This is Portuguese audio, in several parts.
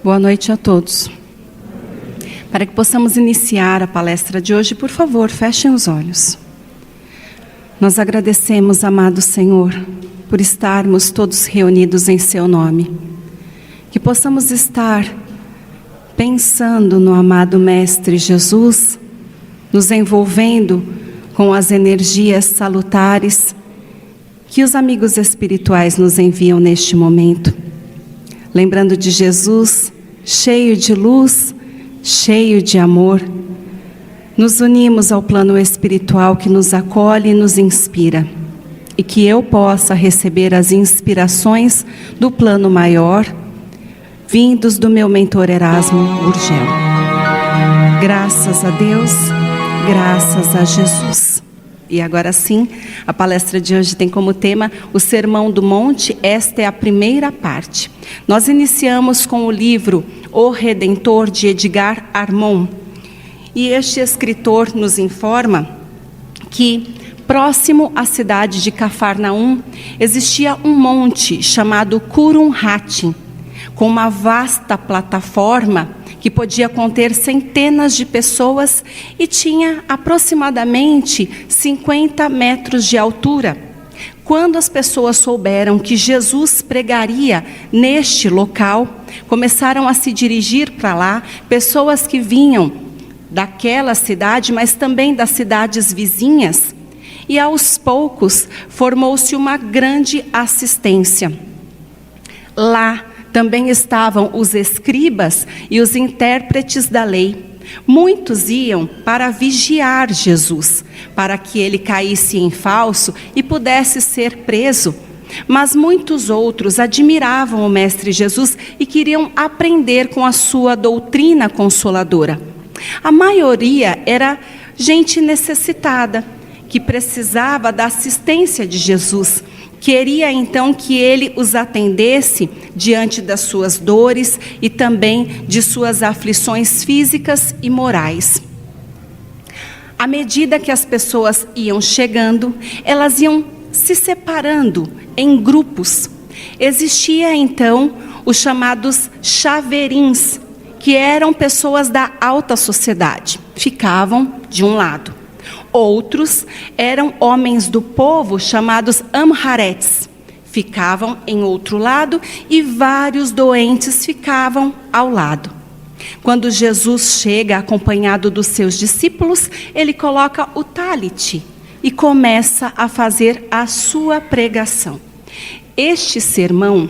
Boa noite a todos. Para que possamos iniciar a palestra de hoje, por favor, fechem os olhos. Nós agradecemos, amado Senhor, por estarmos todos reunidos em Seu nome. Que possamos estar pensando no amado Mestre Jesus, nos envolvendo com as energias salutares que os amigos espirituais nos enviam neste momento. Lembrando de Jesus, cheio de luz, cheio de amor, nos unimos ao plano espiritual que nos acolhe e nos inspira. E que eu possa receber as inspirações do plano maior, vindos do meu mentor Erasmo Gurgel. Graças a Deus, graças a Jesus. E agora sim, a palestra de hoje tem como tema o Sermão do Monte. Esta é a primeira parte. Nós iniciamos com o livro O Redentor, de Edgar Armond. E este escritor nos informa que, próximo à cidade de Cafarnaum, existia um monte chamado Currum-Hatim, com uma vasta plataforma que podia conter centenas de pessoas e tinha aproximadamente 50 metros de altura. Quando as pessoas souberam que Jesus pregaria neste local, começaram a se dirigir para lá, pessoas que vinham daquela cidade, mas também das cidades vizinhas, e aos poucos formou-se uma grande assistência. Lá também estavam os escribas e os intérpretes da lei. Muitos iam para vigiar Jesus, para que ele caísse em falso e pudesse ser preso. Mas muitos outros admiravam o Mestre Jesus e queriam aprender com a sua doutrina consoladora. A maioria era gente necessitada, que precisava da assistência de Jesus. Queria então que ele os atendesse diante das suas dores e também de suas aflições físicas e morais. À medida que as pessoas iam chegando, elas iam se separando em grupos. Existia então os chamados chaverins, que eram pessoas da alta sociedade, ficavam de um lado. Outros eram homens do povo chamados amharetes, ficavam em outro lado, e vários doentes ficavam ao lado. Quando Jesus chega acompanhado dos seus discípulos, ele coloca o talit e começa a fazer a sua pregação. Este sermão,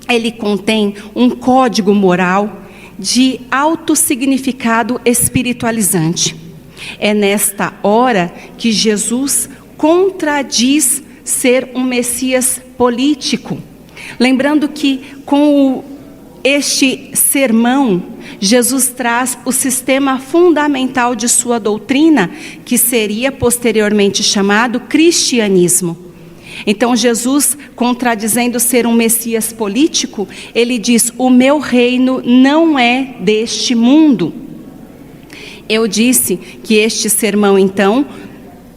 ele contém um código moral de alto significado espiritualizante. É nesta hora que Jesus contradiz ser um Messias político. Lembrando que com este sermão, Jesus traz o sistema fundamental de sua doutrina, que seria posteriormente chamado cristianismo. Então Jesus, contradizendo ser um Messias político, ele diz: o meu reino não é deste mundo. Eu disse que este sermão, então,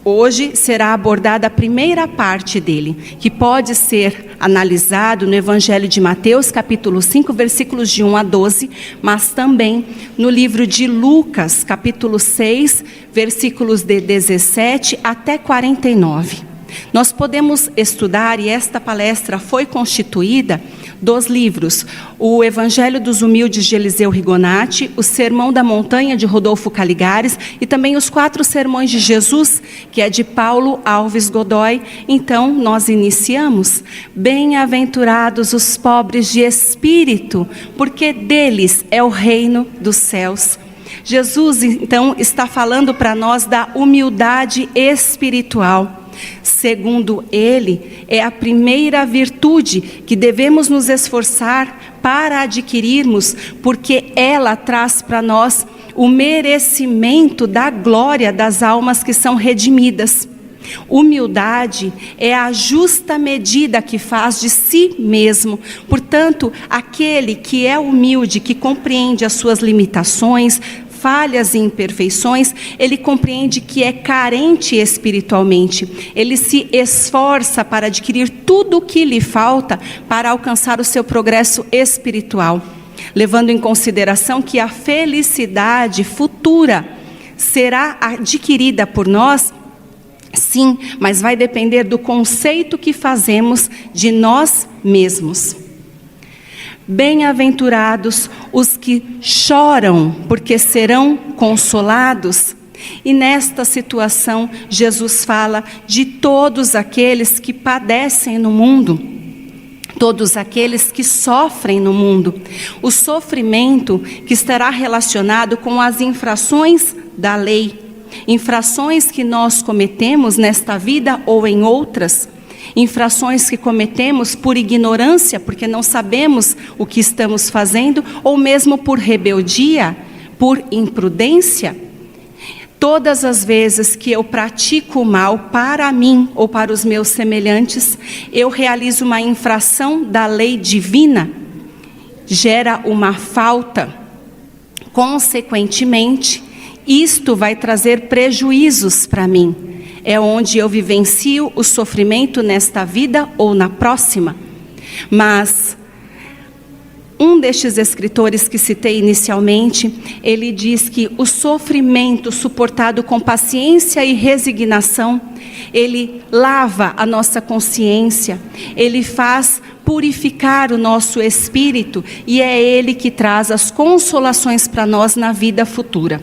hoje será abordada a primeira parte dele, que pode ser analisado no Evangelho de Mateus, capítulo 5, versículos de 1 a 12, mas também no livro de Lucas, capítulo 6, versículos de 17 até 49. Nós podemos estudar, e esta palestra foi constituída dos livros O Evangelho dos Humildes, de Eliseu Rigonati, O Sermão da Montanha, de Rodolfo Caligares, e também os 4 Sermões de Jesus, que é de Paulo Alves Godoy. Então, nós iniciamos: bem-aventurados os pobres de espírito, porque deles é o reino dos céus. Jesus, então, está falando para nós da humildade espiritual. Segundo ele, é a primeira virtude que devemos nos esforçar para adquirirmos, porque ela traz para nós o merecimento da glória das almas que são redimidas. Humildade é a justa medida que faz de si mesmo. Portanto, aquele que é humilde, que compreende as suas limitações, falhas e imperfeições, ele compreende que é carente espiritualmente. Ele se esforça para adquirir tudo o que lhe falta para alcançar o seu progresso espiritual. levando em consideração que a felicidade futura será adquirida por nós, sim, mas vai depender do conceito que fazemos de nós mesmos. Bem-aventurados os que choram, porque serão consolados. E nesta situação, Jesus fala de todos aqueles que padecem no mundo, todos aqueles que sofrem no mundo. O sofrimento que estará relacionado com as infrações da lei, infrações que nós cometemos nesta vida ou em outras, infrações que cometemos por ignorância, porque não sabemos o que estamos fazendo, ou mesmo por rebeldia, por imprudência. Todas as vezes que eu pratico o mal para mim ou para os meus semelhantes, eu realizo uma infração da lei divina, gera uma falta. Consequentemente, isto vai trazer prejuízos para mim. É onde eu vivencio o sofrimento nesta vida ou na próxima. Mas um destes escritores que citei inicialmente, ele diz que o sofrimento suportado com paciência e resignação, ele lava a nossa consciência, ele faz purificar o nosso espírito e é ele que traz as consolações para nós na vida futura.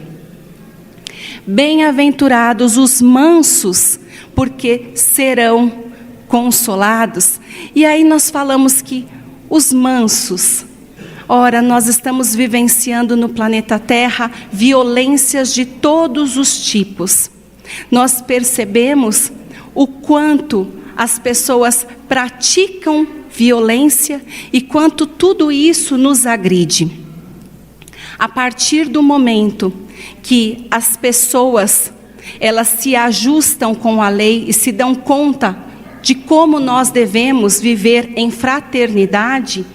Bem-aventurados os mansos, porque serão consolados. E aí nós falamos que os mansos, ora, nós estamos vivenciando no planeta Terra violências de todos os tipos. Nós percebemos o quanto as pessoas praticam violência e quanto tudo isso nos agride. A partir do momento que as pessoas, elas se ajustam com a lei e se dão conta de como nós devemos viver em fraternidade,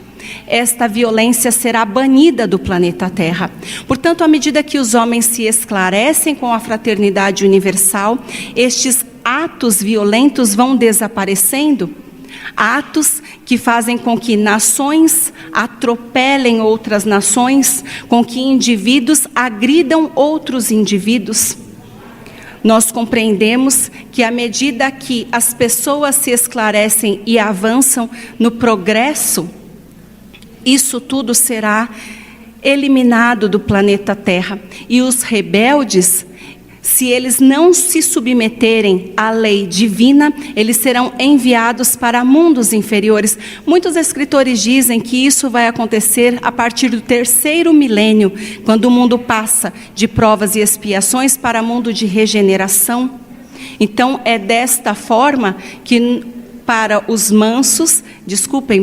esta violência será banida do planeta Terra. Portanto, à medida que os homens se esclarecem com a fraternidade universal, estes atos violentos vão desaparecendo. Atos que fazem com que nações atropelem outras nações, com que indivíduos agridam outros indivíduos. Nós compreendemos que à medida que as pessoas se esclarecem e avançam no progresso, isso tudo será eliminado do planeta Terra. E os rebeldes, se eles não se submeterem à lei divina, eles serão enviados para mundos inferiores. Muitos escritores dizem que isso vai acontecer a partir do 3º milênio, quando o mundo passa de provas e expiações para mundo de regeneração. Então, é desta forma que para os mansos,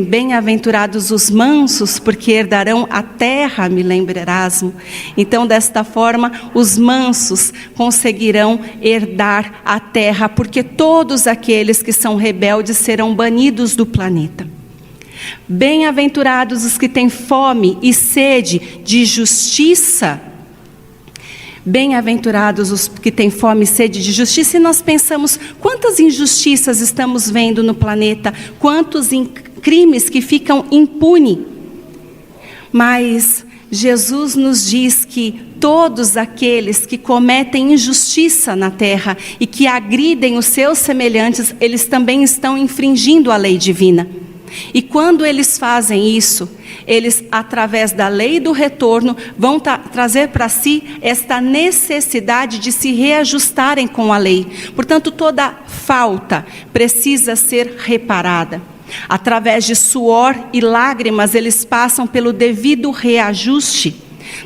bem-aventurados os mansos, porque herdarão a terra, me lembra Erasmo. Então, desta forma, os mansos conseguirão herdar a terra, porque todos aqueles que são rebeldes serão banidos do planeta. Bem-aventurados os que têm fome e sede de justiça. Bem-aventurados os que têm fome e sede de justiça. E nós pensamos, quantas injustiças estamos vendo no planeta, quantos crimes que ficam impunes. Mas Jesus nos diz que todos aqueles que cometem injustiça na terra e que agridem os seus semelhantes, eles também estão infringindo a lei divina. E quando eles fazem isso, eles, através da lei do retorno, vão trazer para si esta necessidade de se reajustarem com a lei. Portanto, toda falta precisa ser reparada. Através de suor e lágrimas, eles passam pelo devido reajuste.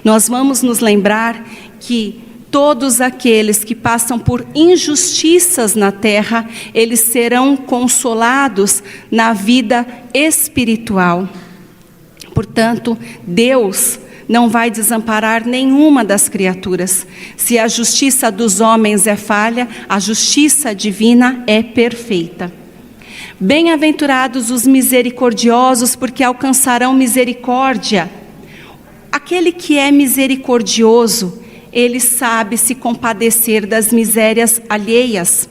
Nós vamos nos lembrar que todos aqueles que passam por injustiças na terra, eles serão consolados na vida espiritual. Portanto, Deus não vai desamparar nenhuma das criaturas. Se a justiça dos homens é falha, a justiça divina é perfeita. Bem-aventurados os misericordiosos, porque alcançarão misericórdia. Aquele que é misericordioso, ele sabe se compadecer das misérias alheias.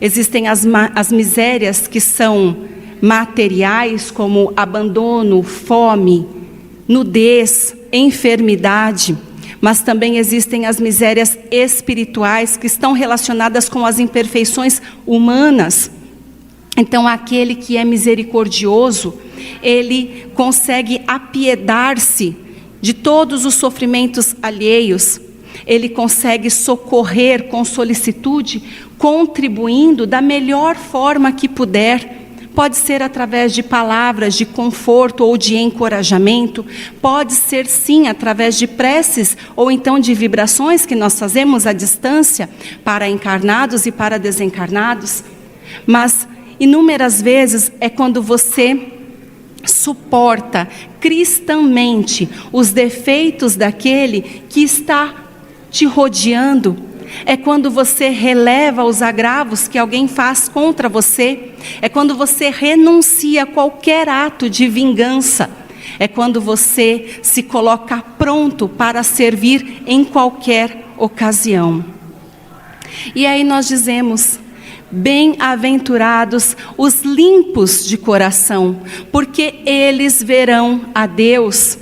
Existem as misérias que são materiais, como abandono, fome, nudez, enfermidade, mas também existem as misérias espirituais que estão relacionadas com as imperfeições humanas. Então, aquele que é misericordioso, ele consegue apiedar-se de todos os sofrimentos alheios. Ele consegue socorrer com solicitude, contribuindo da melhor forma que puder. Pode ser através de palavras de conforto ou de encorajamento. Pode ser, sim, através de preces ou então de vibrações que nós fazemos à distância para encarnados e para desencarnados. Mas inúmeras vezes é quando você suporta cristamente os defeitos daquele que está te rodeando. É quando você releva os agravos que alguém faz contra você. É quando você renuncia a qualquer ato de vingança. É quando você se coloca pronto para servir em qualquer ocasião. E aí nós dizemos: bem-aventurados os limpos de coração, porque eles verão a Deus.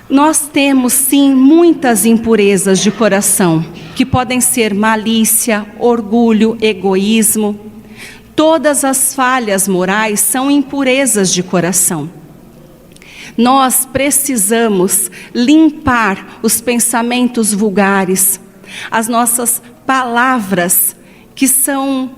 Nós temos sim muitas impurezas de coração, que podem ser malícia, orgulho, egoísmo. Todas as falhas morais são impurezas de coração. Nós precisamos limpar os pensamentos vulgares, as nossas palavras que são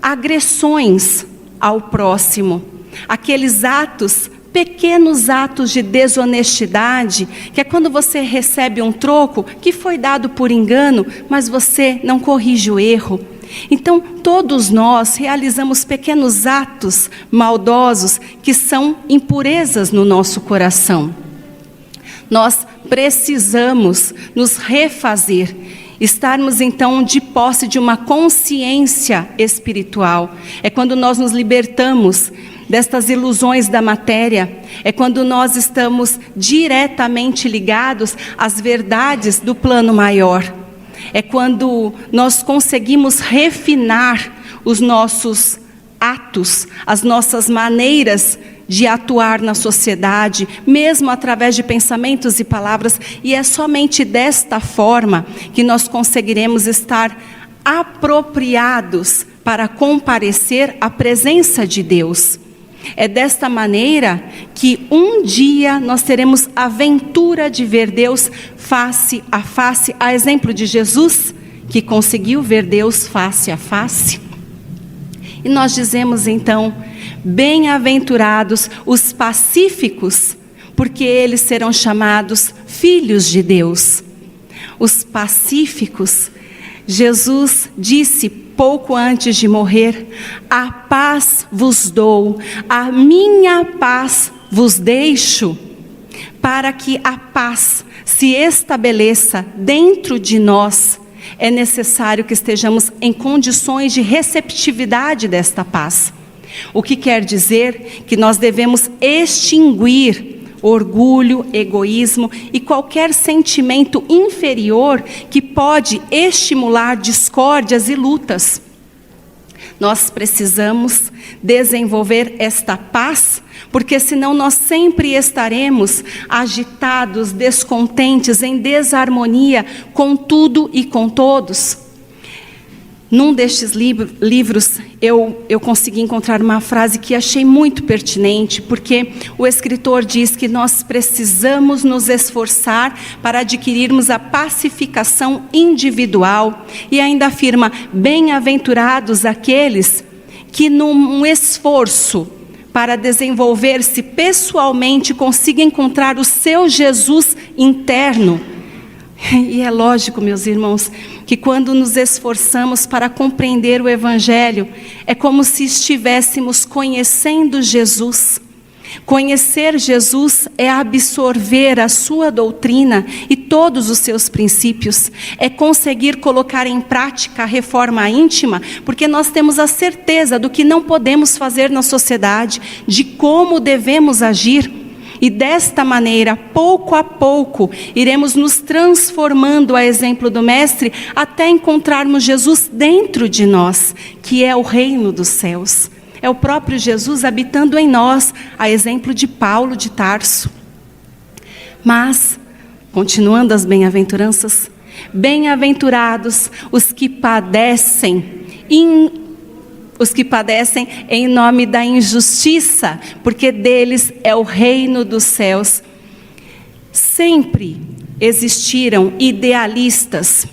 agressões ao próximo, aqueles atos, pequenos atos de desonestidade, que é quando você recebe um troco que foi dado por engano, mas você não corrige o erro. Então, todos nós realizamos pequenos atos maldosos que são impurezas no nosso coração. Nós precisamos nos refazer, estarmos então de posse de uma consciência espiritual. É quando nós nos libertamos destas ilusões da matéria, é quando nós estamos diretamente ligados às verdades do plano maior. É quando nós conseguimos refinar os nossos atos, as nossas maneiras de atuar na sociedade, mesmo através de pensamentos e palavras, e é somente desta forma que nós conseguiremos estar apropriados para comparecer à presença de Deus. É desta maneira que um dia nós teremos a ventura de ver Deus face a face, a exemplo de Jesus, que conseguiu ver Deus face a face. E nós dizemos então: bem-aventurados os pacíficos, porque eles serão chamados filhos de Deus. Os pacíficos, Jesus disse pouco antes de morrer: a paz vos dou, a minha paz vos deixo. Para que a paz se estabeleça dentro de nós, é necessário que estejamos em condições de receptividade desta paz. O que quer dizer que nós devemos extinguir orgulho, egoísmo e qualquer sentimento inferior que pode estimular discórdias e lutas. Nós precisamos desenvolver esta paz, porque senão nós sempre estaremos agitados, descontentes, em desarmonia com tudo e com todos. Num destes livros, eu consegui encontrar uma frase que achei muito pertinente, porque o escritor diz que nós precisamos nos esforçar para adquirirmos a pacificação individual, e ainda afirma: bem-aventurados aqueles que num esforço para desenvolver-se pessoalmente consigam encontrar o seu Jesus interno. E é lógico, meus irmãos, que quando nos esforçamos para compreender o Evangelho, é como se estivéssemos conhecendo Jesus. Conhecer Jesus é absorver a sua doutrina e todos os seus princípios. É conseguir colocar em prática a reforma íntima, porque nós temos a certeza do que não podemos fazer na sociedade, de como devemos agir. E desta maneira, pouco a pouco, iremos nos transformando a exemplo do Mestre, até encontrarmos Jesus dentro de nós, que é o reino dos céus. É o próprio Jesus habitando em nós, a exemplo de Paulo de Tarso. Mas, continuando as bem-aventuranças, bem-aventurados os que padecem em nome da injustiça, porque deles é o reino dos céus. Sempre existiram idealistas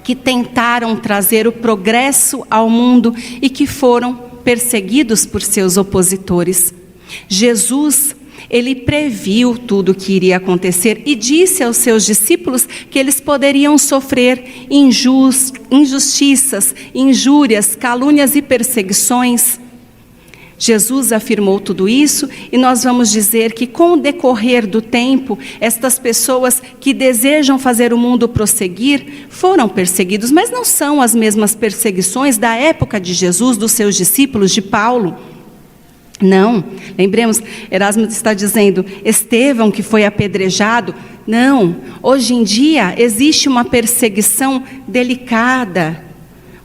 que tentaram trazer o progresso ao mundo e que foram perseguidos por seus opositores. Jesus, ele previu tudo o que iria acontecer e disse aos seus discípulos que eles poderiam sofrer injustiças, injúrias, calúnias e perseguições. Jesus afirmou tudo isso e nós vamos dizer que com o decorrer do tempo, estas pessoas que desejam fazer o mundo prosseguir foram perseguidos, mas não são as mesmas perseguições da época de Jesus, dos seus discípulos, de Paulo. Não, lembremos, Erasmo está dizendo, Estevão que foi apedrejado. Não, hoje em dia existe uma perseguição delicada,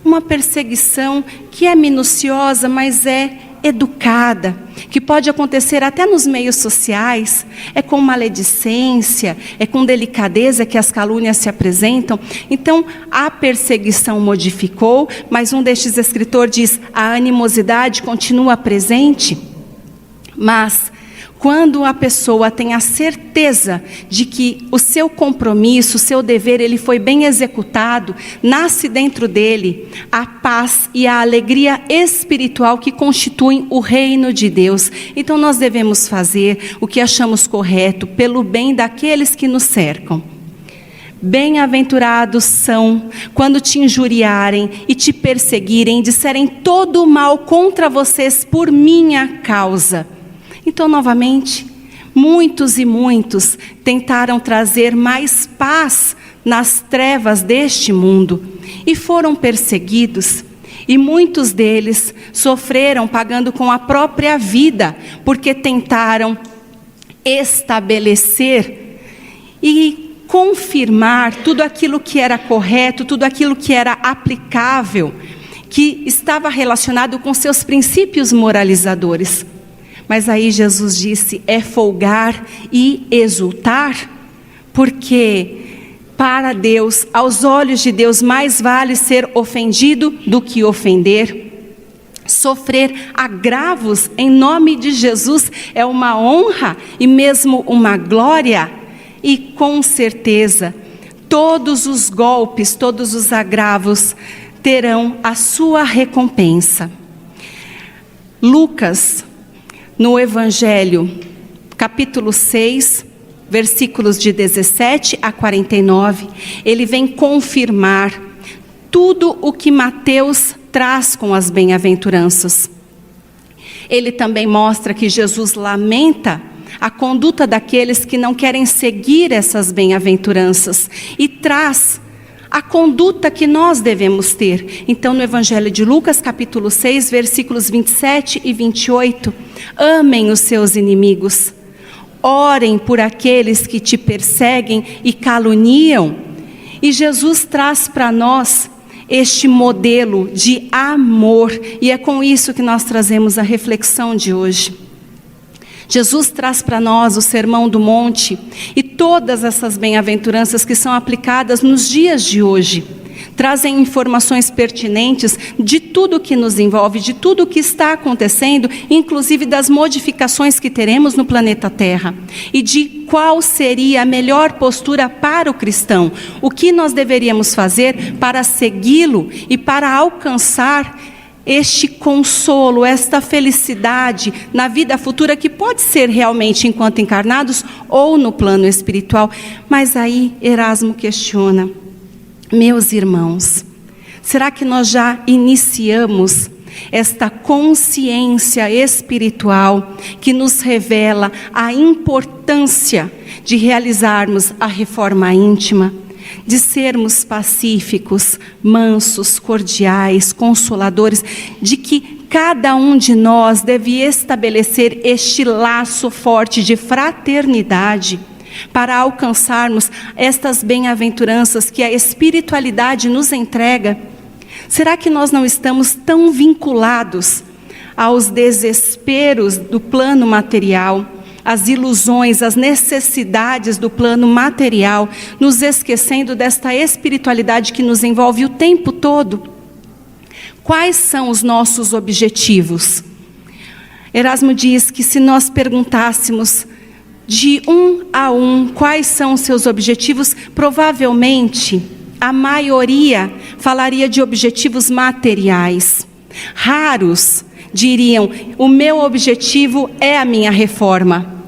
uma perseguição que é minuciosa, mas é educada, que pode acontecer até nos meios sociais, é com maledicência, é com delicadeza que as calúnias se apresentam. Então, a perseguição modificou, mas um destes escritores diz, a animosidade continua presente, mas quando a pessoa tem a certeza de que o seu compromisso, o seu dever, ele foi bem executado, nasce dentro dele a paz e a alegria espiritual que constituem o reino de Deus. Então nós devemos fazer o que achamos correto pelo bem daqueles que nos cercam. Bem-aventurados são quando te injuriarem e te perseguirem, disserem todo o mal contra vocês por minha causa. Então, novamente, muitos e muitos tentaram trazer mais paz nas trevas deste mundo e foram perseguidos. E muitos deles sofreram pagando com a própria vida, porque tentaram estabelecer e confirmar tudo aquilo que era correto, tudo aquilo que era aplicável, que estava relacionado com seus princípios moralizadores. Mas aí Jesus disse, é folgar e exultar, porque para Deus, aos olhos de Deus, mais vale ser ofendido do que ofender. Sofrer agravos em nome de Jesus é uma honra e mesmo uma glória. E com certeza, todos os golpes, todos os agravos terão a sua recompensa. Lucas, no Evangelho, capítulo 6, versículos de 17 a 49, ele vem confirmar tudo o que Mateus traz com as bem-aventuranças. Ele também mostra que Jesus lamenta a conduta daqueles que não querem seguir essas bem-aventuranças e traz a conduta que nós devemos ter. Então, no Evangelho de Lucas, capítulo 6, versículos 27 e 28, amem os seus inimigos, orem por aqueles que te perseguem e caluniam. E Jesus traz para nós este modelo de amor, e é com isso que nós trazemos a reflexão de hoje. Jesus traz para nós o Sermão do Monte e todas essas bem-aventuranças que são aplicadas nos dias de hoje. Trazem informações pertinentes de tudo que nos envolve, de tudo que está acontecendo, inclusive das modificações que teremos no planeta Terra. E de qual seria a melhor postura para o cristão. O que nós deveríamos fazer para segui-lo e para alcançar este consolo, esta felicidade na vida futura, que pode ser realmente enquanto encarnados ou no plano espiritual. Mas aí Erasmo questiona, meus irmãos, será que nós já iniciamos esta consciência espiritual que nos revela a importância de realizarmos a reforma íntima? De sermos pacíficos, mansos, cordiais, consoladores, de que cada um de nós deve estabelecer este laço forte de fraternidade para alcançarmos estas bem-aventuranças que a espiritualidade nos entrega. Será que nós não estamos tão vinculados aos desesperos do plano material, as ilusões, as necessidades do plano material, nos esquecendo desta espiritualidade que nos envolve o tempo todo? Quais são os nossos objetivos? Erasmo diz que se nós perguntássemos de um a um quais são os seus objetivos, provavelmente a maioria falaria de objetivos materiais. Raros diriam: o meu objetivo é a minha reforma,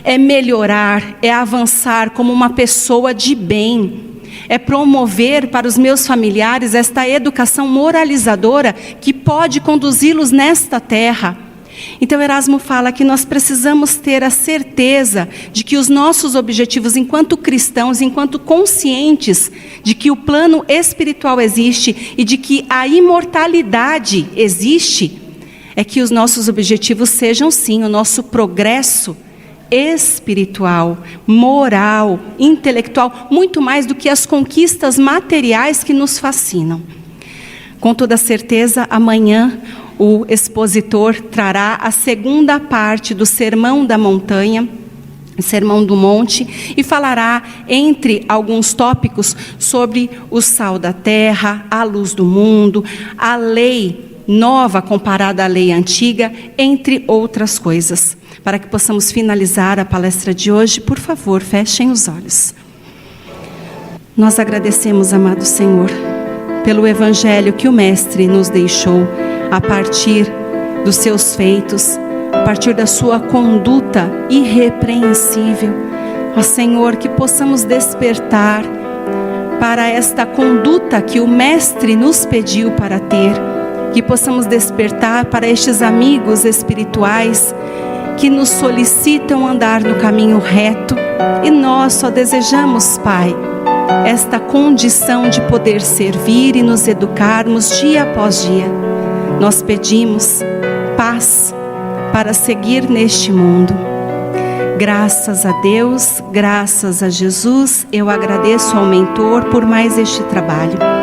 é melhorar, é avançar como uma pessoa de bem, é promover para os meus familiares esta educação moralizadora que pode conduzi-los nesta terra. Então Erasmo fala que nós precisamos ter a certeza de que os nossos objetivos enquanto cristãos, enquanto conscientes de que o plano espiritual existe e de que a imortalidade existe, é que os nossos objetivos sejam sim o nosso progresso espiritual, moral, intelectual, muito mais do que as conquistas materiais que nos fascinam. Com toda certeza, amanhã o expositor trará a segunda parte do Sermão da Montanha, Sermão do Monte, e falará, entre alguns tópicos, sobre o sal da terra, a luz do mundo, a lei nova comparada à lei antiga, entre outras coisas. Para que possamos finalizar a palestra de hoje, por favor, fechem os olhos. Nós agradecemos, amado Senhor, pelo Evangelho que o Mestre nos deixou, a partir dos seus feitos, a partir da sua conduta irrepreensível. Ó Senhor, que possamos despertar para esta conduta que o Mestre nos pediu para ter, que possamos despertar para estes amigos espirituais que nos solicitam andar no caminho reto, e nós só desejamos, Pai, esta condição de poder servir e nos educarmos dia após dia. Nós pedimos paz para seguir neste mundo. Graças a Deus, graças a Jesus, eu agradeço ao mentor por mais este trabalho.